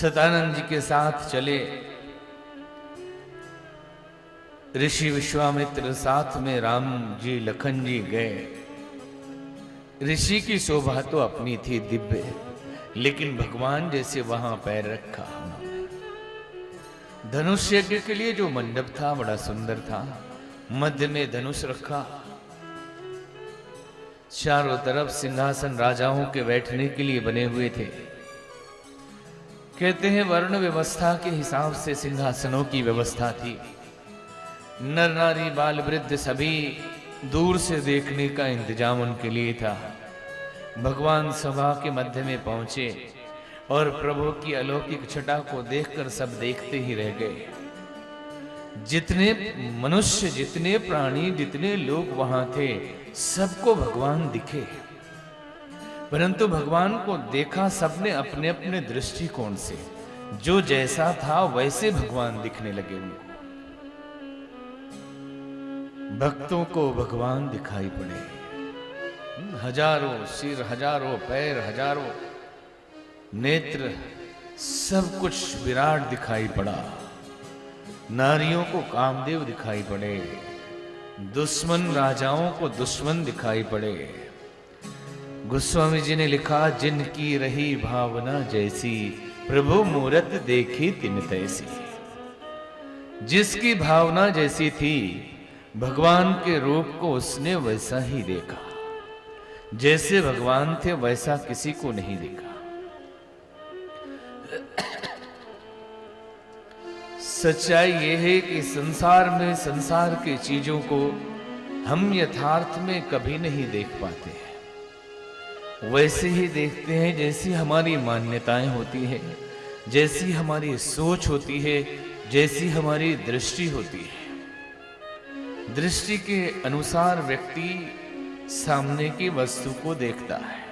सतानंद जी के साथ चले। ऋषि विश्वामित्र साथ में, राम जी लखन जी गए। ऋषि की शोभा तो अपनी थी दिव्य, लेकिन भगवान जैसे वहां पैर रखा उन्होंने। धनुष यज्ञ के लिए जो मंडप था बड़ा सुंदर था, मध्य में धनुष रखा, चारों तरफ सिंहासन राजाओं के बैठने के लिए बने हुए थे। कहते हैं वर्ण व्यवस्था के हिसाब से सिंहासनों की व्यवस्था थी। नर नारी बाल वृद्ध सभी दूर से देखने का इंतजाम उनके लिए था। भगवान सभा के मध्य में पहुंचे और प्रभु की अलौकिक छटा को देखकर सब देखते ही रह गए। जितने मनुष्य, जितने प्राणी, जितने लोग वहां थे, सबको भगवान दिखे, परंतु भगवान को देखा सबने अपने अपने दृष्टिकोण से। जो जैसा था वैसे भगवान दिखने लगे उनको। भक्तों को भगवान दिखाई पड़े। हजारों सिर, हजारों पैर, हजारों नेत्र, सब कुछ विराट दिखाई पड़ा। नारियों को कामदेव दिखाई पड़े, दुश्मन राजाओं को दुश्मन दिखाई पड़े। गोस्वामी जी ने लिखा, जिनकी रही भावना जैसी, प्रभु मूरत देखी तिन तैसी। जिसकी भावना जैसी थी, भगवान के रूप को उसने वैसा ही देखा। जैसे भगवान थे वैसा किसी को नहीं देखा। सच्चाई यह है कि संसार में, संसार की चीजों को हम यथार्थ में कभी नहीं देख पाते हैं। वैसे ही देखते हैं जैसी हमारी मान्यताएं होती है, जैसी हमारी सोच होती है, जैसी हमारी दृष्टि होती है। दृष्टि के अनुसार व्यक्ति सामने की वस्तु को देखता है।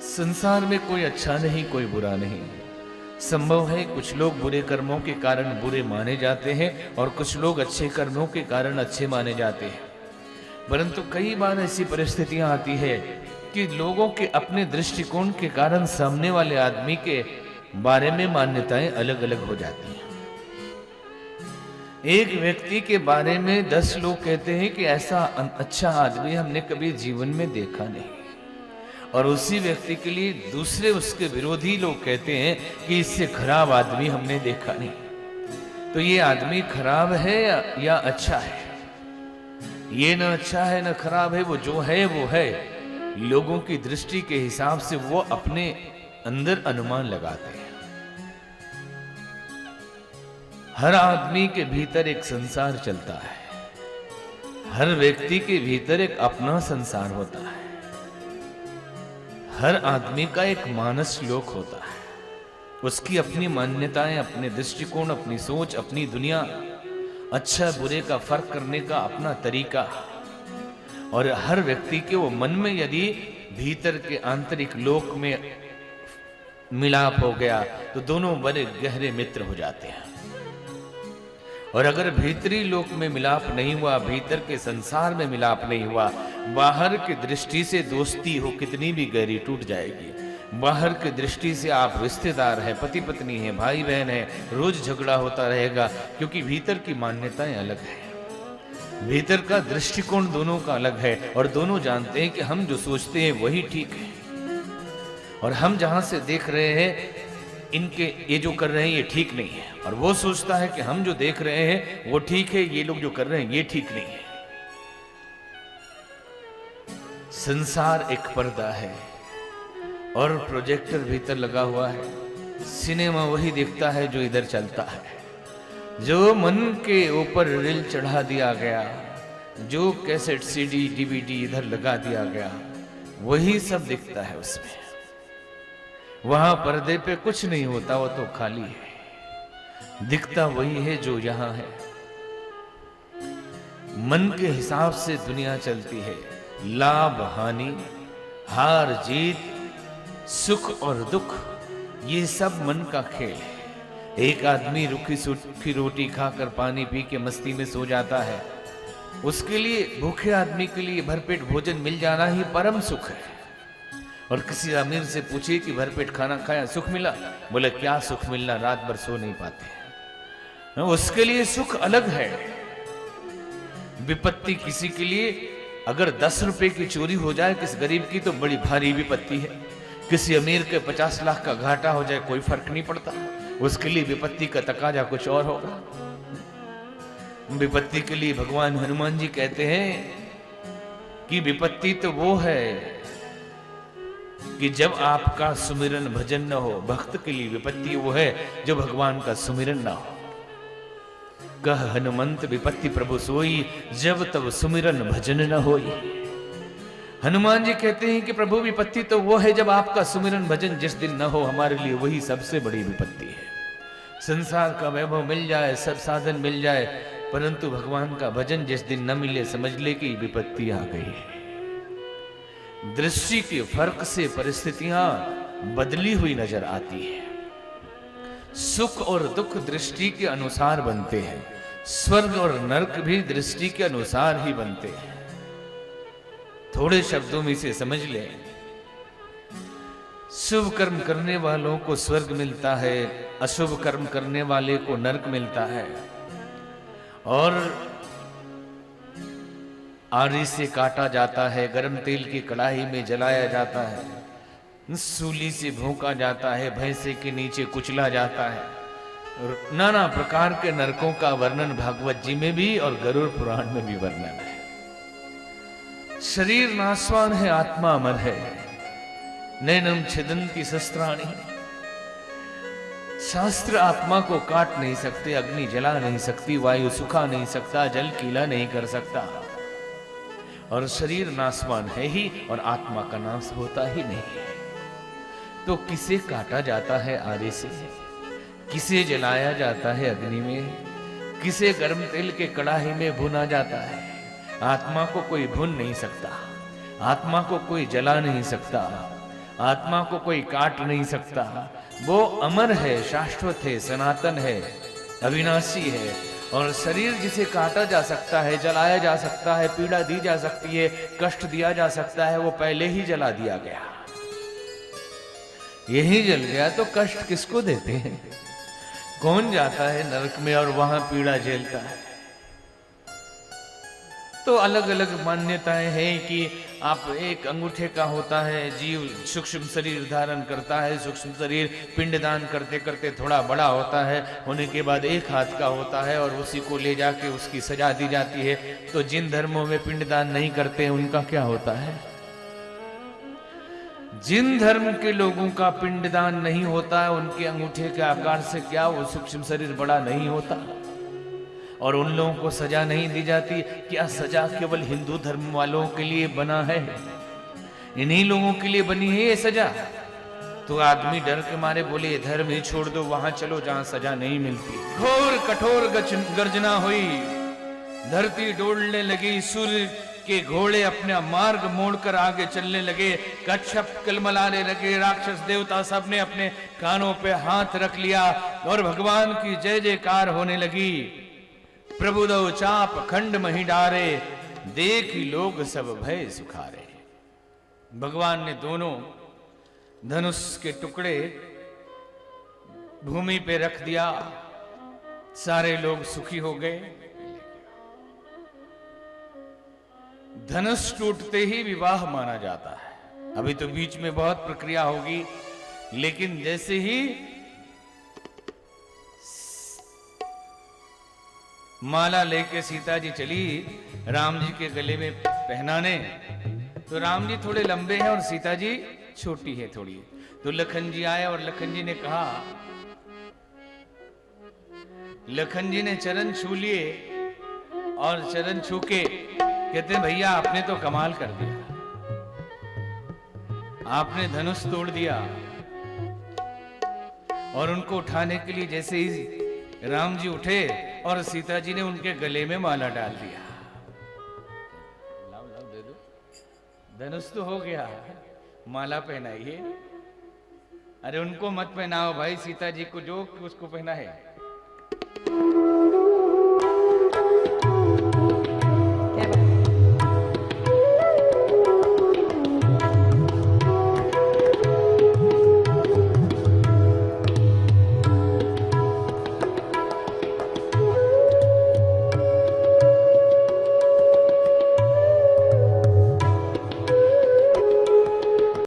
संसार में कोई अच्छा नहीं, कोई बुरा नहीं। संभव है कुछ लोग बुरे कर्मों के कारण बुरे माने जाते हैं और कुछ लोग अच्छे कर्मों के कारण अच्छे माने जाते हैं, परंतु कई बार ऐसी परिस्थितियां आती है कि लोगों के अपने दृष्टिकोण के कारण सामने वाले आदमी के बारे में मान्यताएं अलग अलग हो जाती हैं। एक व्यक्ति के बारे में 10 लोग कहते हैं कि ऐसा अच्छा आदमी हमने कभी जीवन में देखा नहीं, और उसी व्यक्ति के लिए दूसरे उसके विरोधी लोग कहते हैं कि इससे खराब आदमी हमने देखा नहीं। तो ये आदमी खराब है या अच्छा है? ये न अच्छा है न खराब है, वो जो है वो है। लोगों की दृष्टि के हिसाब से वो अपने अंदर अनुमान लगाते हैं। हर आदमी के भीतर एक संसार चलता है। हर व्यक्ति के भीतर एक अपना संसार होता है। हर आदमी का एक मानस लोक होता है। उसकी अपनी मान्यताएं, अपने दृष्टिकोण, अपनी सोच, अपनी दुनिया, अच्छा बुरे का फर्क करने का अपना तरीका। और हर व्यक्ति के वो मन में यदि भीतर के आंतरिक लोक में मिलाप हो गया तो दोनों बड़े गहरे मित्र हो जाते हैं। और अगर भीतरी लोक में मिलाप नहीं हुआ, भीतर के संसार में मिलाप नहीं हुआ, बाहर की दृष्टि से दोस्ती हो कितनी भी गहरी टूट जाएगी। बाहर की दृष्टि से आप रिश्तेदार हैं, पति पत्नी हैं, भाई बहन हैं, रोज झगड़ा होता रहेगा, क्योंकि भीतर की मान्यताएं अलग हैं। भीतर का दृष्टिकोण दोनों का अलग है और दोनों जानते हैं कि हम जो सोचते हैं वही ठीक है, और हम जहां से देख रहे हैं इनके ये जो कर रहे हैं ये ठीक नहीं है, और वो सोचता है कि हम जो देख रहे हैं वो ठीक है, ये लोग जो कर रहे हैं ये ठीक नहीं है। संसार एक पर्दा है और प्रोजेक्टर भीतर लगा हुआ है। सिनेमा वही दिखता है जो इधर चलता है। जो मन के ऊपर रील चढ़ा दिया गया, जो कैसेट सीडी डीवीडी इधर लगा दिया गया, वही सब दिखता है उसमें। वहां पर्दे पे कुछ नहीं होता, वो तो खाली है। दिखता वही है जो यहां है। मन के हिसाब से दुनिया चलती है। लाभ हानि, हार जीत, सुख और दुख, ये सब मन का खेल है। एक आदमी रूखी सूखी रोटी खाकर पानी पी के मस्ती में सो जाता है। उसके लिए, भूखे आदमी के लिए भरपेट भोजन मिल जाना ही परम सुख है। और किसी अमीर से पूछिए कि भरपेट खाना खाया, सुख मिला? बोले क्या सुख मिलना, रात भर सो नहीं पाते। उसके लिए सुख अलग है। विपत्ति किसी के लिए, अगर 10 रुपए की चोरी हो जाए किस गरीब की तो बड़ी भारी विपत्ति है। किसी अमीर के 50 लाख का घाटा हो जाए कोई फर्क नहीं पड़ता, उसके लिए विपत्ति का तकाजा कुछ और होगा। विपत्ति के लिए भगवान हनुमान जी कहते हैं कि विपत्ति तो वो है कि जब आपका सुमिरन भजन न हो। भक्त के लिए विपत्ति वो है जो भगवान का सुमिरन ना हो। कह हनुमंत विपत्ति प्रभु सोई, जब तब सुमिरन भजन न होई। हनुमान जी कहते हैं कि प्रभु विपत्ति तो वो है जब आपका सुमिरन भजन जिस दिन न हो, हमारे लिए वही सबसे बड़ी विपत्ति है। संसार का वैभव मिल जाए, सब साधन मिल जाए, परंतु भगवान का भजन जिस दिन न मिले, समझ ले कि विपत्ति आ गई है। दृष्टि के फर्क से परिस्थितियां बदली हुई नजर आती है। सुख और दुख दृष्टि के अनुसार बनते हैं, स्वर्ग और नरक भी दृष्टि के अनुसार ही बनते हैं। थोड़े शब्दों में इसे समझ लें, शुभ कर्म करने वालों को स्वर्ग मिलता है, अशुभ कर्म करने वाले को नरक मिलता है। और आरी से काटा जाता है, गरम तेल की कढ़ाई में जलाया जाता है, सूली से भोंका जाता है, भैंसे के नीचे कुचला जाता है। नाना प्रकार के नरकों का वर्णन भागवत जी में भी और गरुड़ पुराण में भी वर्णन है। शरीर नाशवान है, आत्मा अमर है। नैनम छिदन्ति शस्त्राणि, शास्त्र आत्मा को काट नहीं सकते, अग्नि जला नहीं सकती, वायु सुखा नहीं सकता, जल गीला नहीं कर सकता। और शरीर नाशवान है ही और आत्मा का नाश होता ही नहीं है। तो किसे काटा जाता है आरे से, किसे जलाया जाता है अग्नि में, किसे गर्म तेल के कड़ाही में भुना जाता है। आत्मा को कोई भून नहीं सकता, आत्मा को कोई जला नहीं सकता, आत्मा को कोई काट नहीं सकता। वो अमर है, शाश्वत है, सनातन है, अविनाशी है। और शरीर जिसे काटा जा सकता है, जलाया जा सकता है, पीड़ा दी जा सकती है, कष्ट दिया जा सकता है, वो पहले ही जला दिया गया। यही जल गया तो कष्ट किसको देते हैं? कौन जाता है नरक में और वहां पीड़ा झेलता है? तो अलग अलग मान्यताएं हैं कि आप एक अंगूठे का होता है, जीव सूक्ष्म शरीर धारण करता है, सूक्ष्म शरीर पिंडदान करते करते थोड़ा बड़ा होता है, होने के बाद एक हाथ का होता है और उसी को ले जाके उसकी सजा दी जाती है। तो जिन धर्मों में पिंडदान नहीं करते उनका क्या होता है? जिन धर्म के लोगों का पिंडदान नहीं होता है, उनके अंगूठे के आकार से क्या वो सूक्ष्म शरीर बड़ा नहीं होता? और उन लोगों को सजा नहीं दी जाती? क्या सजा केवल हिंदू धर्म वालों के लिए बना है? इन्हीं लोगों के लिए बनी है ये सजा? तो आदमी डर के मारे बोले धर्म ही छोड़ दो, वहां चलो जहां सजा नहीं मिलती। घोर कठोर गर्जना हुई, धरती डोलने लगी, सूर्य के घोड़े अपना मार्ग मोड़कर आगे चलने लगे, कच्छप कलमलाने लगे, राक्षस देवता सबने अपने कानों पे हाथ रख लिया और भगवान की जय जयकार होने लगी। प्रभु दो चाप खंड मही डारे, देख लोग सब भय सुखारे। भगवान ने दोनों धनुष के टुकड़े भूमि पे रख दिया, सारे लोग सुखी हो गए। धनुष टूटते ही विवाह माना जाता है। अभी तो बीच में बहुत प्रक्रिया होगी, लेकिन जैसे ही माला लेके सीता जी चली राम जी के गले में पहनाने, तो राम जी थोड़े लंबे हैं और सीता जी छोटी है थोड़ी। तो लखन जी आए और लखन जी ने कहा, लखन जी ने चरण छू लिए और चरण छू के कहते हैं भैया आपने तो कमाल कर दिया, आपने धनुष तोड़ दिया। और उनको उठाने के लिए जैसे ही राम जी उठे और सीता जी ने उनके गले में माला डाल दिया। लाओ लाओ दे दो, धनुष तो हो गया, माला पहनाइए। अरे उनको मत पहनाओ भाई, सीता जी को जो उसको पहना है।